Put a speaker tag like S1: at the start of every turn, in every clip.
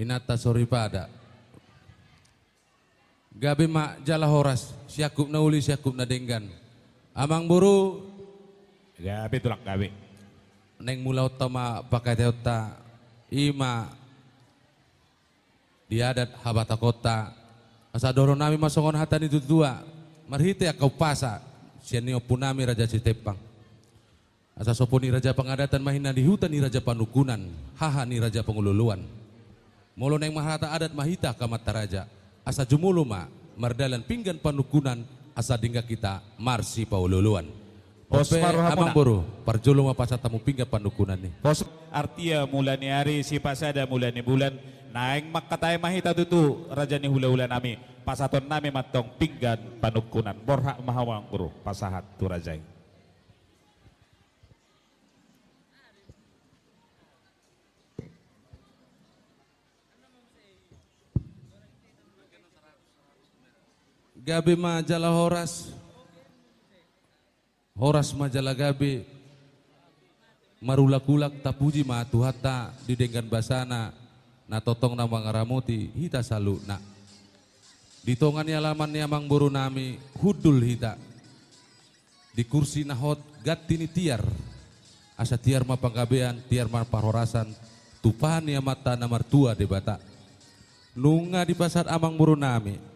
S1: Inata soripada. Gabi mak jala horas, siakup na uli siakup na denggan. Amang buru
S2: Gabi tulak gabi.
S1: neng mula utama pakai teota ima diadat habata kota. Asa doro nami masongon hatani itu dua. Marhite ya kau pasa sianio punami raja Sitepang. Asa soponi raja pengadatan mahina di hutan ni raja panukunan, haha ni raja pengululuan. Molo neng mahata adat mahita kamata raja. Asa jumulu ma mardalan pinggan panukunan asa dingga kita marsi paululuan.
S2: Pos
S1: Ope
S2: maruha
S1: amang
S2: muna.
S1: boro parjolo mapasa tamu pinggan panukunan ni.
S2: Pos artia mula ni hari si pasada mula ni bulan naing makatay mahita tutu raja ni hula-hula nami pasaton nami matong pinggan panukunan borha mahawang guru pasahat tu rajay.
S1: Gabi majala horas. Horas majala gabi. Marulak-ulak tapuji ma tuhata didenggan basana na totong na mangaramuti hita salu na. Ditongan ni alaman ni amang buru nami hudul hita. Di kursi nahot gati ni tiar. Asa tiar ma panggabean, tiar ma parhorasan. Tupahan ni mata na martua de bata. Nunga di pasar amang buru nami.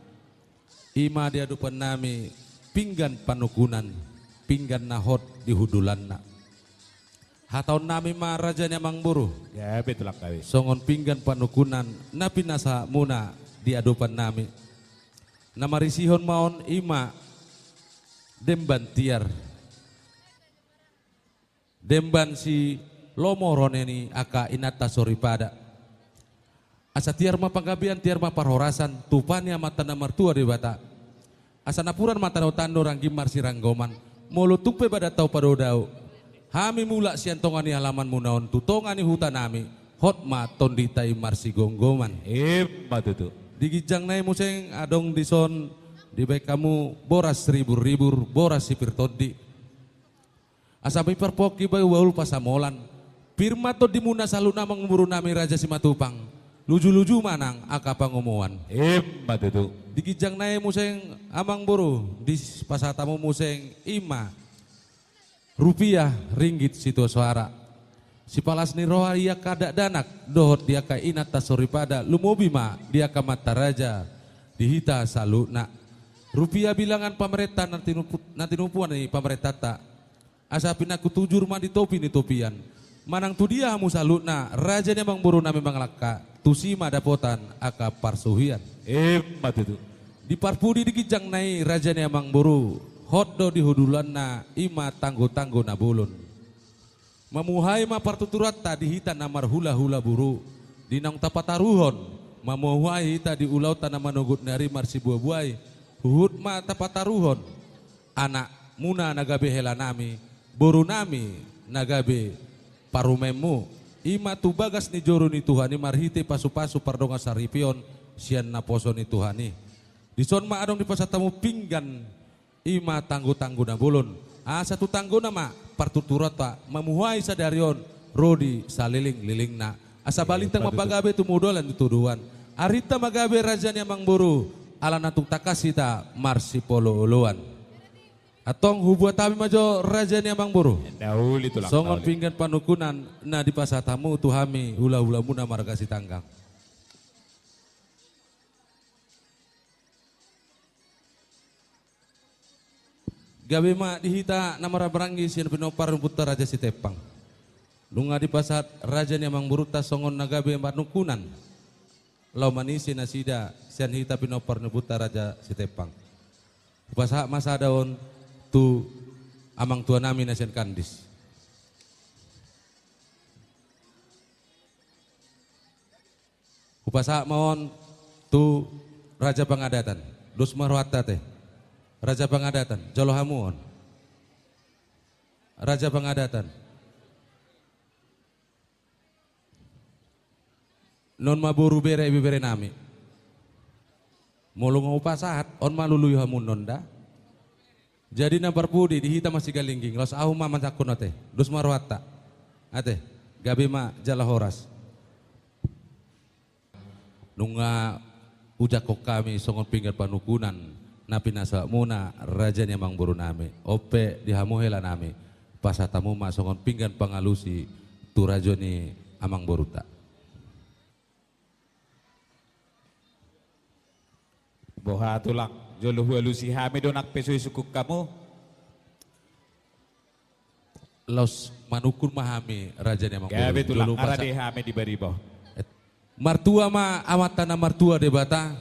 S1: Ima di adupan nami pinggan panukunan, pinggan nahot di hudulan na. Hataon nami ma raja ni amang buru.
S2: Gabi tulak gabi.
S1: Songon pinggan panukunan na pinasa muna di adupan nami. Namarisihon maon ima demban tiar. Demban si lomoron ini aka inata soripada. Asa tiar ma panggabian tiar ma parhorasan tupanya mata na martua di bata. Asa napuran mata na utando ranggim marsi ranggoman. Molo tupe pada tau padodau. Hami mula siantongan ni halaman munaon tutongan ni hutan nami. Hot ma tonditai marsi gonggoman.
S2: Ima tutu.
S1: Digijang nai museng adong dison di baik kamu boras ribur-ribur boras sipir todi. Asa perpoki bayu waul pasamolan. Pirma to dimuna salu namang ngumuru nami raja Simatupang. Luju-luju manang aka pangomoan.
S2: Ima tutu.
S1: Digijang nai museng amang buru di pasatamu museng ima rupiah ringgit situ suara. Si palas ni roha ia kada danak dohot dia ka inat tasoripada lumobi ma dia ka mata raja dihita salu na rupiah bilangan pemerintah nanti numpuan ni pemerintah ta asa pinaku tujur ma di topi ni topian manang tu dia hamu salu na raja ni bang buru na memang laka tusima dapotan aka parsuhian.
S2: Ima tutu.
S1: Di parpudi digijang nai raja ni amang buru hoddo di hudulan na ima tanggo-tanggo na bulun. Mamuhay ma partuturat ta di hita na marhula-hula buru. Dinang tapataruhon mamuhay hita di ulaw ta na manugut nari marsi buah-buay. Huhud ma tapataruhon. Anak muna nagabe hela nami, buru nami nagabe parumemu. Ima tu bagas ni joro ni Tuhan ni marhite pasu-pasu pardonga saripion sian na poso ni Tuhan ni. Dison ma adong di pasatamu pinggan ima tanggo-tanggo na bulun. Satu tanggo na ma partuturat ta mamuhay sa darion rodi saliling-liling na. Asa balintang mapagabe tumudolan dituduhan. Arita magabe raja ni amang buru ala natung takasita marsi polo uluan. Atong hubuat kami majo raja ni amang buru.
S2: Dahuli tulak.
S1: Songon
S2: dahuli.
S1: pinggan panukunan na di pasatamu tuhami hula-hula muna margasi tanggang. Gabi ma dihita namara baranggi sian pinopar putar raja Sitepang. Lunga di pasat raja ni amang buruta songon nagabe panukunan. Lau manisi nasida sian hita pinopar putar raja Sitepang. Pasat masa daun tu amang tua nami nasian kandis. Upasa maon tu raja pangadatan. Dus marwata teh. Raja pangadatan, Jolohamuon. Raja pangadatan. Non maburu bere bere nami. Molong upasahat on maluluy hamun nonda. Jadi nampar pudi dihita masih galingging. Los ahu ma mansakun ate. Dus marwata. Ate, gabi ma jala horas. nunga ujako kami songon pinggan panukunan na pinasa muna raja ni amang buru nami ope dihamuhela nami pasatamu ma songon pinggan pangalusi tu rajo ni amang boruta.
S2: Boha tulang jolo halusi hami donak pesoy sukuk kamu.
S1: Los manukun mahami raja ni amang
S2: Gabe
S1: buru.
S2: tulang
S1: Jolo
S2: arade hami di baribo.
S1: Martua ma amatana martua debata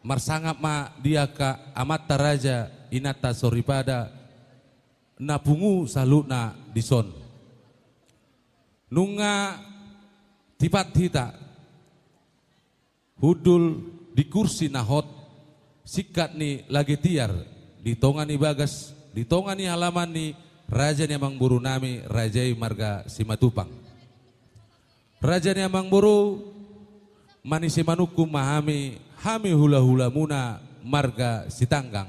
S1: marsangap ma dia ka amata raja inata soripada napungu saluna dison nunga tipat hita hudul di kursi nahot sikat ni lagi tiar di tongan ni bagas di tongan ni halaman ni raja ni amang buru nami rajai marga Simatupang raja ni amang buru manisi manuku mahami hami hula-hula muna marga Sitanggang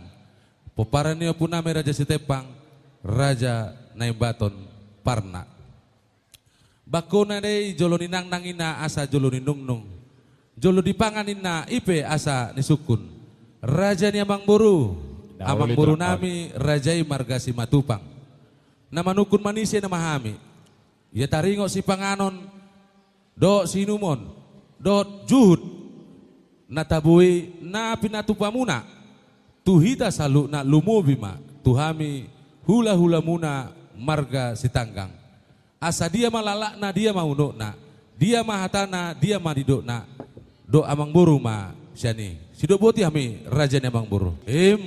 S1: poparannya pun nami raja Sitepang raja Naimbaton Parna bakona dei jolo ni nang nangina asa jolo ni nungnung jolo dipanganin na ipe asa ni sukun raja ni amang buru nami rajai marga Simatupang na manukun manisi na mahami ya taringo si panganon do sinumon dot juhud natabui na pinatupamuna tuhita salu na lumubima tuhami hula-hula muna marga Sitanggang asa dia malalak na dia mauno na dia mahatana dia madidok na do amang buru ma siani sido boti hami raja ni amang buru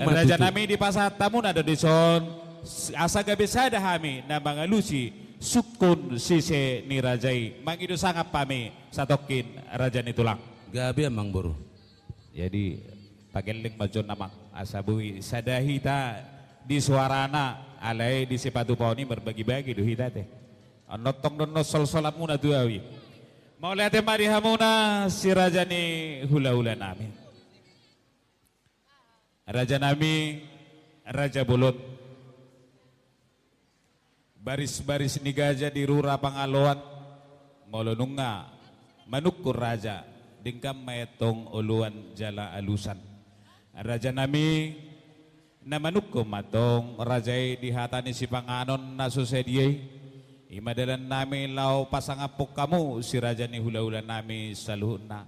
S2: raja nami di pasar tamun ada di son asa gabe sada hami na mga lusi sukun sise ni rajai mangido sangap pami satokin raja ni tulang
S1: gabi amang buru
S2: jadi pageling majon namang asabui sadahita di suarana alai di sepatu pauni berbagi-bagi duhita teh notong dono sol-solat muna tuawi mau lihat mari hamuna si raja ni hula-hula nami raja nami raja Bulut baris-baris ni gajah di rura pangaloan molonunga manukur raja dingkam mayetong uluan jala alusan raja nami na manukum matong rajai dihatani si panganon na susediyay imadalan nami lau pasangapok kamu si raja ni hula-hula nami saluhun na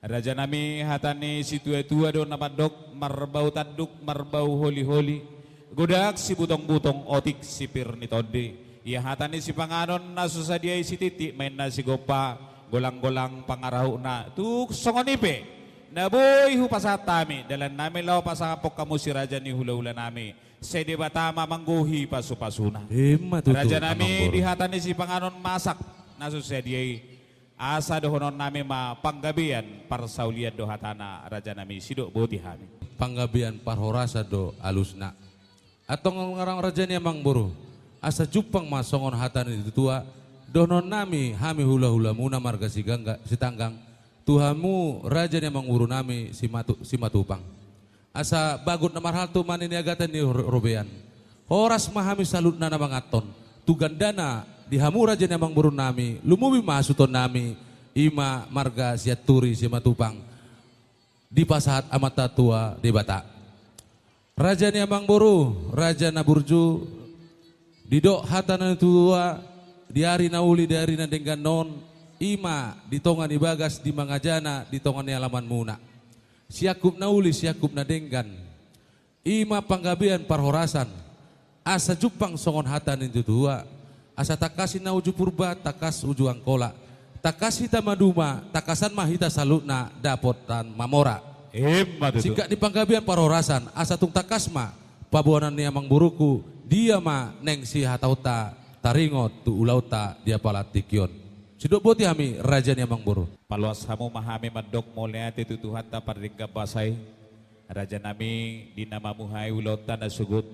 S2: raja nami hatani si tua-tua do napadok marbau tanduk marbau holi-holi godak si butong-butong otik sipir ni Tonde iya hatani si panganon na susadiay si Titi main na si Gopa golang-golang pangarahu na tuk songonipe na boy hupasatami dalan namin law pasangapok kamu si raja ni hula-hula nami sede batama mangguhi pasu-pasuna raja nami dihatani si panganon masak na susadiay asa dohonon nami ma panggabian parsaulian dohatana raja nami sido boti hami
S1: panggabian parhorasa do alusna atau ngarang raja ni amang buru asa jupang masongon hatan itu tua donon nami hami hula-hula muna marga Sitanggang tuhamu raja ni amang buru nami Simatupang asa bagut na marhaltu manini agatan ni robean horas mahami salut na namang aton tugandana dihamu raja ni amang buru nami lumubi masuton nami ima marga Siaturi Simatupang di pasahat amata tua di Bata raja ni amang buru, raja na burju, didok hatanan tua, diari na uli, diari na denggan non, ima ditongan ibagas di mangajana, ditongan ni alaman muna. Siakup na uli, siakup na denggan, ima panggabian parhorasan, asa jupang songon hatanan tua, asa takasin na uju purba, takas uju angkola, takas hita maduma, takasan mahita salutna, dapotan mamora. Jika di panggabian parorasan asa tung takasma pabuanan ni amang buruku dia ma neng si hatauta taringot tu ulauta dia palatikyon sidok boti hami raja ni amang buru
S2: paluas hamu mahami mandok mulia itu Tuhan ta paringga basai raja nami di nama muhai ulauta na sugut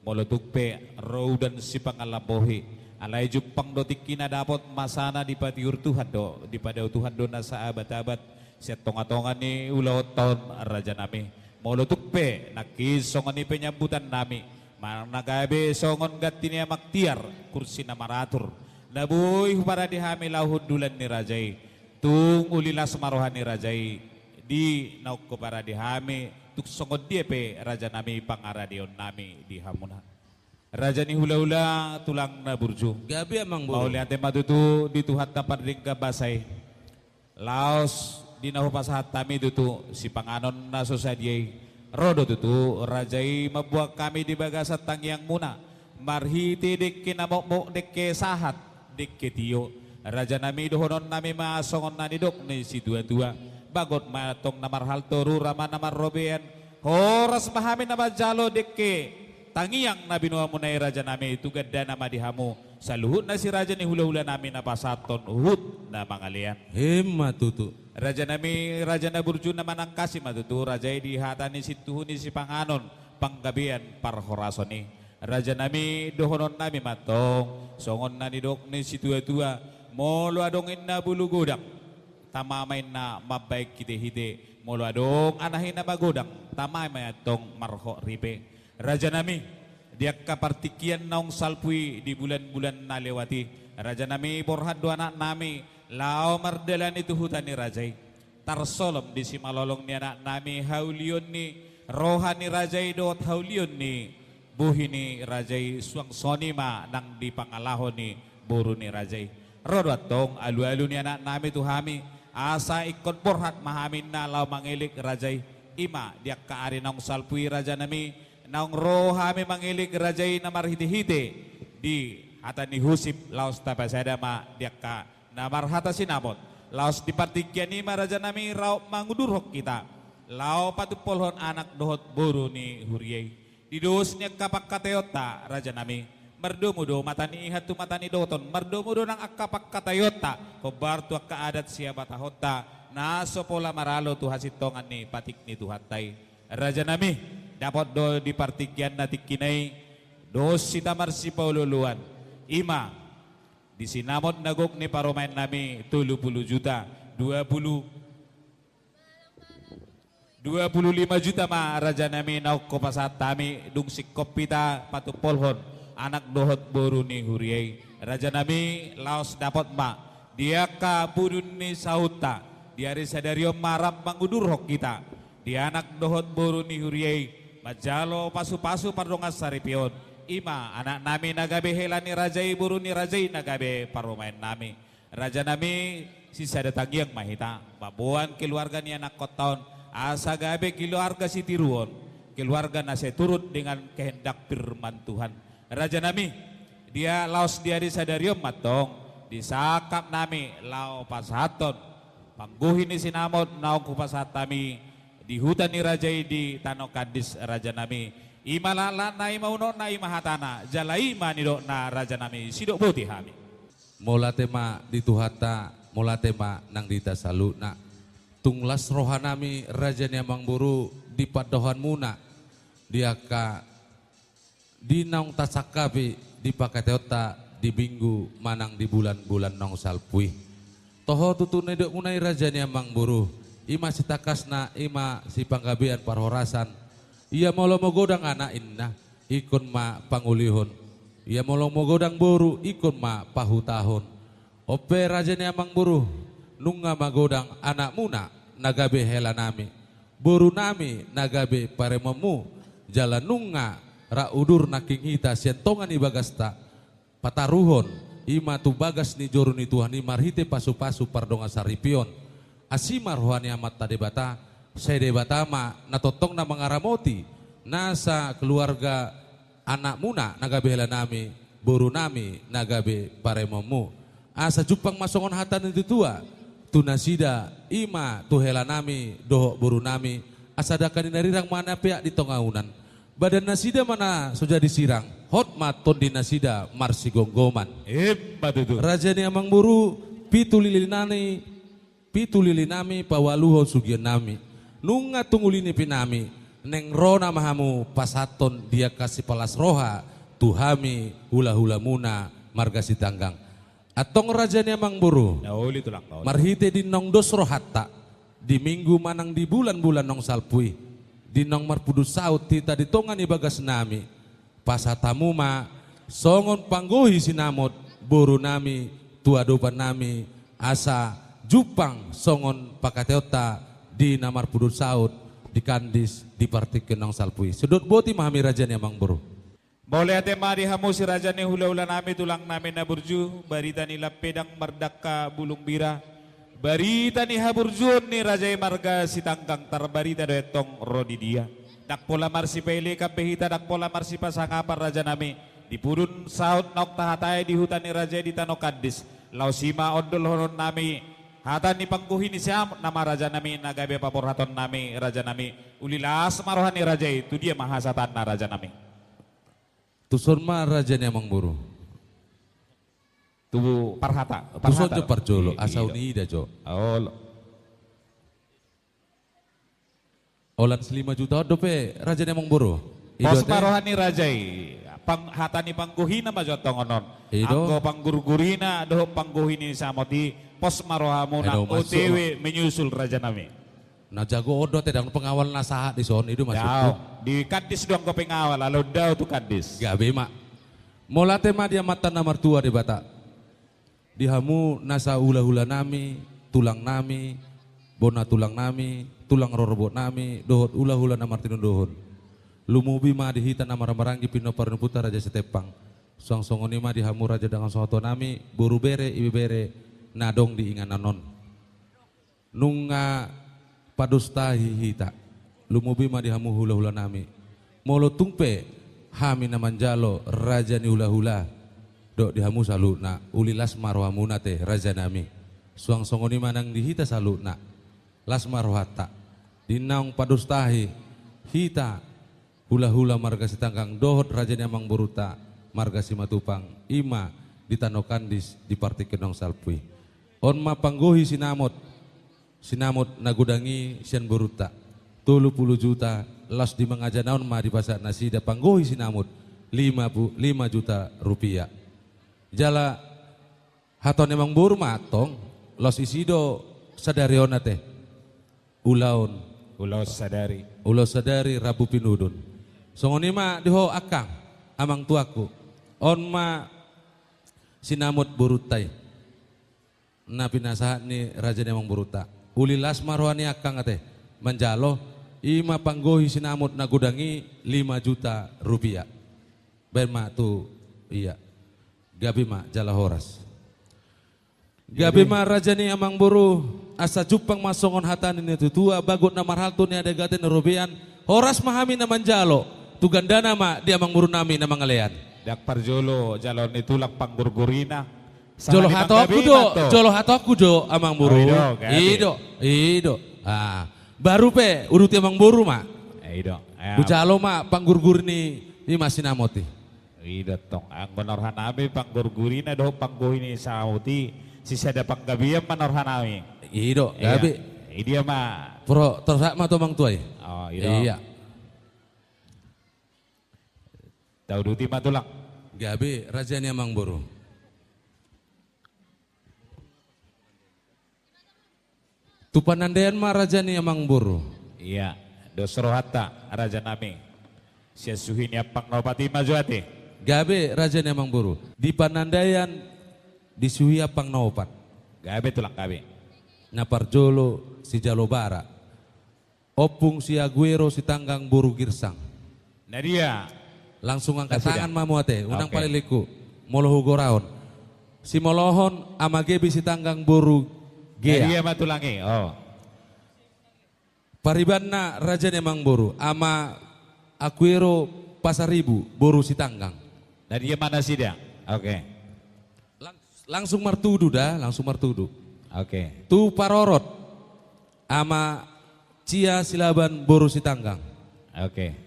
S2: molotukpe row dan si pangalabohi alai jupang dotikina dapat masana di patiur Tuhan do di pada Tuhan do na sa abad-abad siat tonga-tonga ni ulauton raja nami molotukpe nakisongan ni penyambutan nami managabe songon gati niya maktiar kursi na maratur nabuy para dihami lahud dulan ni rajai tung ulilas marohan ni rajai di nauk ko para di hami tuk songod dia pe raja nami pangaradion nami di hamuna. Raja ni hula-hula tulang na burju.
S1: Gabi amang buru.
S2: Mauli ate matutu dituhat na parding ka basay. Laos di nahupasahat tami dutu si panganon na sosadyay. Rodo tutu rajay mabuak kami di bagasat tangyang muna. Marhiti dik kinamokmok dik ke sahat dik ke tiyo. Raja nami dohonon nami maasongon na nidok ni si dua-dua. Bagot matong namarhal toru rama namar robean. Horas mahamin na majalo dik ke. Tangiang na binuha mo na raja nami itu ganda na madihamu sa luhut na si raja ni hula-hula namin na pasaton uhut na mangalian.
S1: Hema tutu.
S2: Raja nami raja na burju na manangkasi matutu raja di hata ni si tuhun ni si panganon panggabian parhorason ni. Raja nami dohonon nami matong songon na ni dok ni si tua-tua molo adongin na bulu godang tamamain na mabaik kite hite molo adong anahin na magodang tamay mayatong marho ripe. Raja nami dia kapartikian naung salpui di bulan-bulan na lewati. Raja nami borhad dua anak nami lao mardalan itu hutan ni rajai. Tarsolom di simalolong ni anak nami haulion ni rohani rajai dot haulion ni buhi ni rajai suang sonima nang di pangalahon ni buru ni rajai. Rodwatong alu-alu ni anak nami tuhami asa ikon borhad mahamin na lao mangilik rajai. Ima dia kaari naung salpui raja nami naung rohami mangilig rajay na marhiti-hiti di hata ni husip laos tapasada ma diaka na marhata sinamot laos di partikyan ni raja nami raw mangudurhok kita lao patupolhon anak dohot buru ni huriyay di dos niya kapagkatayota raja nami mardomudo matani ihatu matani doton mardomudo ng akapagkatayota kobartu akaadat siya batahota na sopola maralo tuhasitongan ni patik ni tuhatay raja nami dapat do di partigyan na tikinay dos si tamar si paululuan ima di sinamot nagok ni paromain nami 70 juta 25 juta ma raja nami nauk ko pasat tami dung sikop pita patupolhon anak dohot boru ni huriyay raja nami laos dapat ma dia ka budun ni sauta diari sadario marap mangudurhok kita di anak dohot boru ni huriyay majalo pasu-pasu pardongas saripion ima anak nami nagabe hela ni rajai buru ni rajai nagabe parumain nami raja nami sisa datangyang mahita babuan keluarga ni anak kotaon asa gabe keluarga si tiruon keluarga na turut dengan kehendak firman Tuhan raja nami dia laos dia di sadarium matong disakap nami lao pasaton pangguhin ni sinamot naong kupasat kami di hutan ni rajai di Tanok Kadis raja nami imalala na imauno na imahatana jalai manido na raja nami sidok buti hami
S1: Mola tema dituhata mola tema nang dita salu na tunglas rohanami raja ni amang buru di padohan muna diaka di naung tasakabi di pakateota di minggu manang di bulan-bulan nong salpui toho tutune dok munai raja ni amang buru ima si takasna ima si panggabian parhorasan ia molo mogodang anak inna ikon ma pangulihon ia molo mogodang boru ikon ma pahutahon ope raja ni amang buru nunga magodang anak muna nagabe hela nami boru nami nagabe parememu jalan nunga raudur naking hita sientongan ibagasta pataruhon ima tu bagas ni joru ni Tuhan ni marhite pasu-pasu pardonga saripion asimar rohani amat tade bata sede batama natotong na mangaramoti nasa keluarga anak muna nagabe hela nami boru nami nagabe paremomu asa jupang masongon hatan itu tua tunasida ima tu hela nami dohok boru nami asadakan narirang mana pihak di tongaunan badan nasida mana sudah disirang hot maton di nasida marsi gonggoman raja ni amang buru pitu lili nami pawaluho sugian nami nunga tungulini pinami neng rona mahamu pasaton dia kasih palas roha tuhami hula-hula muna marga sitanggang atong raja ni amang buru marhite di nong dos rohatta di minggu manang di bulan-bulan nong salpui di nong marpudu saut tita di tongan ibagas nami pasatamu ma songon panggohi sinamot buru nami tua dopan nami asa jupang songon pakateota di Namar Pudut Saud, di Kandis, di Partik Kenong Salpui. Sedot boti mahami raja ni amang buru.
S2: Boleh ate mari hamu si raja ni hula-hula nami tulang nami na burju, barita ni lapedang mardaka bulung bira. Barita ni haburjun ni raja marga si tanggang tarbarita do etong rodi dia. Dak pola marsi pele kapehita dak pola marsi pasangapar raja nami. Di Pudun Saud nok tahatay di hutan ni raja di Tanok Kandis. Lau sima ondol honon nami. Hatan ni pangkuhin ni siam nama raja nami nagabe papor haton nami raja nami ulilas marohan ni raja itu dia mahasatan na raja nami.
S1: Tuson ma raja ni amang buru.
S2: Tu parhata.
S1: Tuson jo parjolo asau ni ida jo.
S2: Oh.
S1: Olan 5 juta dope raja ni amang buru.
S2: Pos marohan ni raja hatan ni pangkuhin na majotong onon. Anggo panggurgurina doh pangkuhin ni samoti. Pos marohamu na OTW menyusul raja nami.
S1: Na jago odo tedang pengawal nasahat di son itu masuk.
S2: Di Kandis doang ko pengawal lalu daw tu Kandis.
S1: Gabe mak. Molate ma dia mata na mertua di bata. Dihamu nasa hula-hula nami, tulang nami, bona tulang nami, tulang rorobot nami, dohot hula-hula na martino dohon. Lumubi ma dihita na marang-marang di pino parnuputa raja setepang. Song-songoni ma dihamu raja dengan soto nami, buru bere, ibi bere, nadong di ingananon nunga padustahi hita lumubi ma dihamu hula-hula nami molo tungpe hami na manjalo raja ni hula-hula dok dihamu saluna ulilas marhamuna teh raja nami suang songoni manang dihita saluna las marhata dinaung padustahi hita hula-hula marga sitangkang dohot raja ni amang buruta marga simatupang ima di Tanok Kandis di Partik Kenong Salpui. On mapanggohi sinamot nagudangi sian buruta 30 juta las di mengaja naon ma di pasar nasida panggohi sinamot 5 juta rupiah jala haton emang buru matong los isido sadariona teh ulaon ulau sadari Rabu Pinudun songoni ma diho akang amang tuaku on ma sinamot burutai na pinasahat ni raja ni amang buruta ulilas marwani akang ate manjalo ima panggohi sinamot na gudangi 5 juta rupiah ben ma tu iya gabi ma jala horas gabi ma raja ni amang buru asa jupang masongon hatan ni tutua bagot na marhalto ni ada gaten robean horas mahami na manjalo tugandana ma di amang buru nami na mangalean
S2: dak parjolo jalon itulak panggurgurina
S1: jolo hato aku do amang buru ido baru pe uruti amang buru ma bujalo ma panggurgur ni masih namoti
S2: ido tong ang menorhan nami panggurgurina do panggohini sauti sisa ada panggabiyam menorhan nami
S1: ido gabi
S2: dia ma
S1: pro tersak ma to mang tuai
S2: oh
S1: iya
S2: tahu duti ma tulang
S1: gabi raja ni amang buru tu panandayan ma raja ni amang buru
S2: iya dosro hatta raja nami sia suhini apang nopati majuati
S1: gabe raja ni amang buru di panandayan di suhi apang nopat
S2: gabe tulang gabe
S1: na parjolo si jalobara opung si aguero si tanggang buru girsang
S2: nah dia
S1: langsung angkat tangan mamuate unang paliliku molohu goraon si molohon ama gebi si tanggang buru
S2: Gea. Dia matulangi. Oh.
S1: Paribanna raja ni amang buru ama akuero pasaribu buru si tanggang.
S2: Dan dia mana sih dia? Oke.
S1: Langsung martudu dah, langsung martudu.
S2: Oke.
S1: Tu parorot ama cia silaban buru si tanggang.
S2: Oke.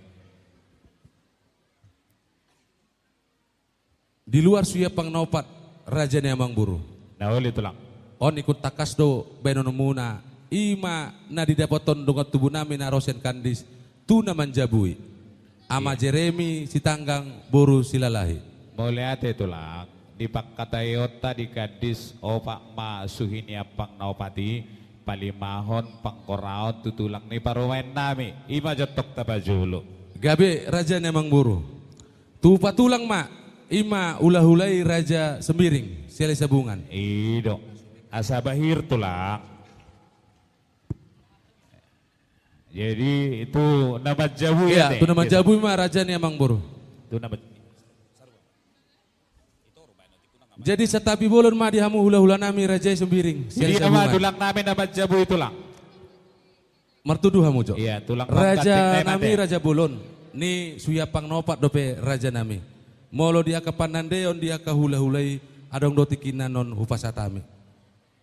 S1: Di luar suya pangnopat raja ni amang buru.
S2: Nah, oli tulang.
S1: On ikut takas do benonomuna ima na didapoton dongat tubuh nami na rosen Kandis tu na manjabui ama Jeremy si tanggang buru silalahi
S2: boleh ate tulang di Pakatayota di Kandis opak ma suhini apang naupati palimahon pangkoraon tutulang ni parumain nami ima jotok tapajulu
S1: gabe raja ni amang buru tu patulang ma ima ulah-ulai raja sembiring siali sabungan
S2: ido asa bahir tulang Jadi itu nama Jabu
S1: Iya,
S2: ya.
S1: itu nama Jabu mah raja ni amang buru.
S2: Itu nama.
S1: Jadi setapi bolon mah dihamu hula-hula nami raja sembiring.
S2: Jadi nama tulang namin nama Jabu itu lang.
S1: Mertuduh hamu jo.
S2: Iya, tulang
S1: Raja nami raja bolon. Ni suyapang nopat dope raja nami. Molo dia ke panandeon dia ke hula-hulai adong do tikina non hupasatami.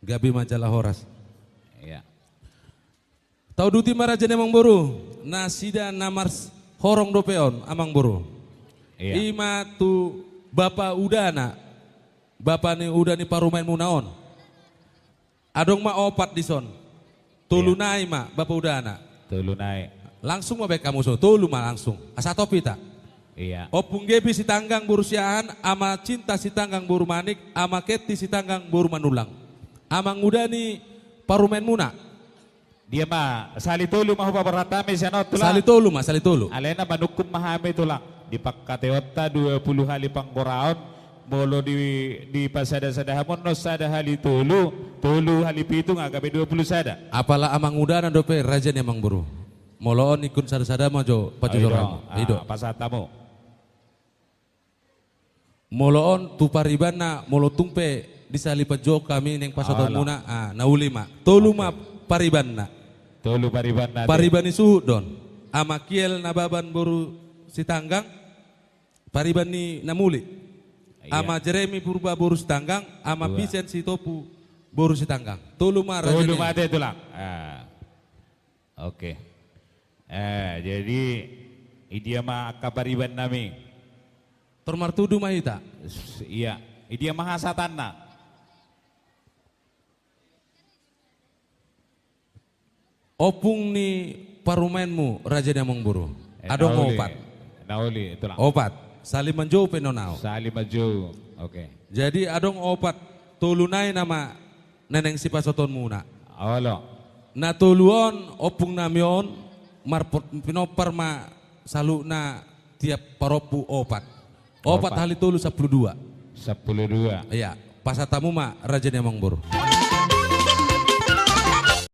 S1: Gabi majalah horas.
S2: Iya.
S1: Tau duti maraja nemang boru. Nasida namar horong dopeon amang boru.
S2: Iya.
S1: Ima tu bapa udana. Bapa ni udah ni parumain munaon. Adong ma opat di son. Tulu nai ma bapa udana.
S2: Tulu naik.
S1: Langsung ma baik kamu so. Tulu ma langsung. Asa topi tak.
S2: Iya.
S1: Opung gebi si tanggang buru siahan, ama cinta si tanggang buru manik, ama keti si tanggang buru manulang. Amang udah ni parumain muna.
S2: Dia mah sali tulu mah paparatami siya no tulang.
S1: Sali tolu ma, sali tolu.
S2: Alena manukum mahami tulang. Di pagkateota 20 hali pangkoraon. Molo di pasada-sada hamon no sada hali tulu hali pitung agabe 20 sada.
S1: Apalah amang udah na dope raja ni amang buru. Moloon ikun sada-sada ma jo pajujorang. Ido.
S2: Pasatamu.
S1: Moloon tu pariban na molo tumpe di sali pajo kami neng pasoton muna nauli ma. Tolu ma pariban na.
S2: Tulu pariban natin.
S1: Pariban ni suhu don. Ama kiel na baban buru si tanggang. Pariban ni namuli.
S2: Iya.
S1: Ama Jeremy purba buru si tanggang. Ama Pisen si topu buru si tanggang. Tolu ma raja
S2: Tulu
S1: ni.
S2: mate tulang. Oke. Jadi idia mah kapariban nami.
S1: Tormartudu mah ita.
S2: Iya. Idia mah hasatan na.
S1: Opung ni parumainmu raja ni amang buru. Adong
S2: Nauli.
S1: opat.
S2: Nauli tulang.
S1: Opat. Saling menjauh penonau.
S2: Sali maju. Oke.
S1: Jadi adong opat tulunay nama neneng si pasoton muna.
S2: Awalo.
S1: Na tuluon opung namion marpot pinopar ma salu na tiap paropu opat. Opat
S2: Opat.
S1: hali tulu 12.
S2: 12.
S1: Iya, pasatamu ma raja ni amang buru.